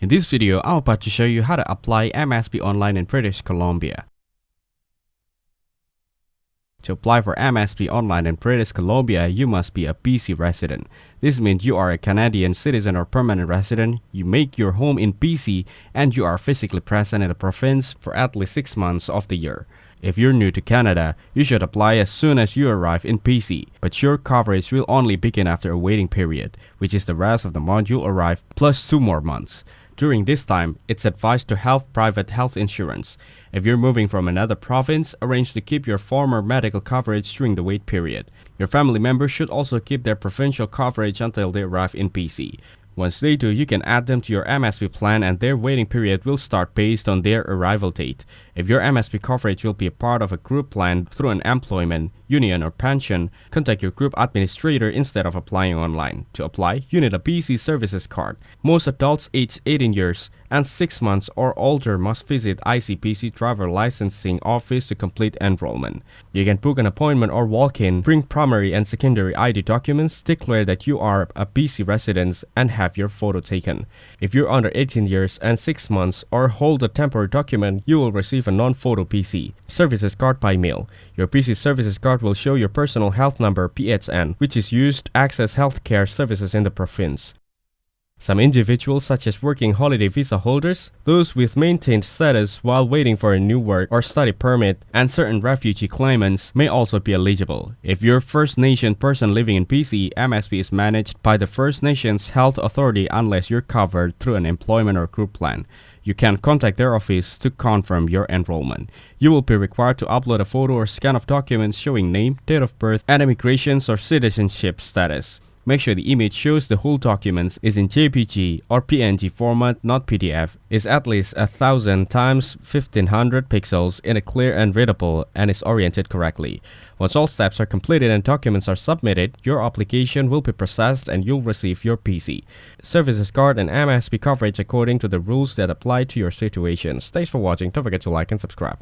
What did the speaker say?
In this video, I'm about to show you how to apply MSP online in British Columbia. To apply for MSP online in British Columbia, you must be a BC resident. This means you are a Canadian citizen or permanent resident, you make your home in BC, and you are physically present in the province for at least 6 months of the year. If you're new to Canada, you should apply as soon as you arrive in BC, but your coverage will only begin after a waiting period, which is the rest of the month you'll arrive plus 2 more months. During this time, it's advised to have private health insurance. If you're moving from another province, arrange to keep your former medical coverage during the wait period. Your family members should also keep their provincial coverage until they arrive in BC. Once they do, you can add them to your MSP plan and their waiting period will start based on their arrival date. If your MSP coverage will be a part of a group plan through an employment, union or pension, contact your group administrator instead of applying online. To apply, you need a BC services card. Most adults aged 18 years and 6 months or older must visit ICBC driver licensing office to complete enrollment. You can book an appointment or walk in, bring primary and secondary ID documents, declare that you are a BC resident, and have your photo taken. If you're under 18 years and 6 months or hold a temporary document, you will receive a non-photo BC services card by mail. Your BC services card will show your personal health number (PHN), which is used to access healthcare services in the province. Some individuals, such as working holiday visa holders, those with maintained status while waiting for a new work or study permit, and certain refugee claimants may also be eligible. If you're First Nation person living in BC, MSP is managed by the First Nations Health Authority unless you're covered through an employment or group plan. You can contact their office to confirm your enrollment. You will be required to upload a photo or scan of documents showing name, date of birth, and immigration or citizenship status. Make sure the image shows the whole documents is in JPG or PNG format, not PDF, is at least 1000 times 1500 pixels in a clear and readable, and is oriented correctly. Once all steps are completed and documents are submitted, your application will be processed and you'll receive your PC services card and MSP coverage according to the rules that apply to your situation. Thanks for watching. Don't forget to like and subscribe.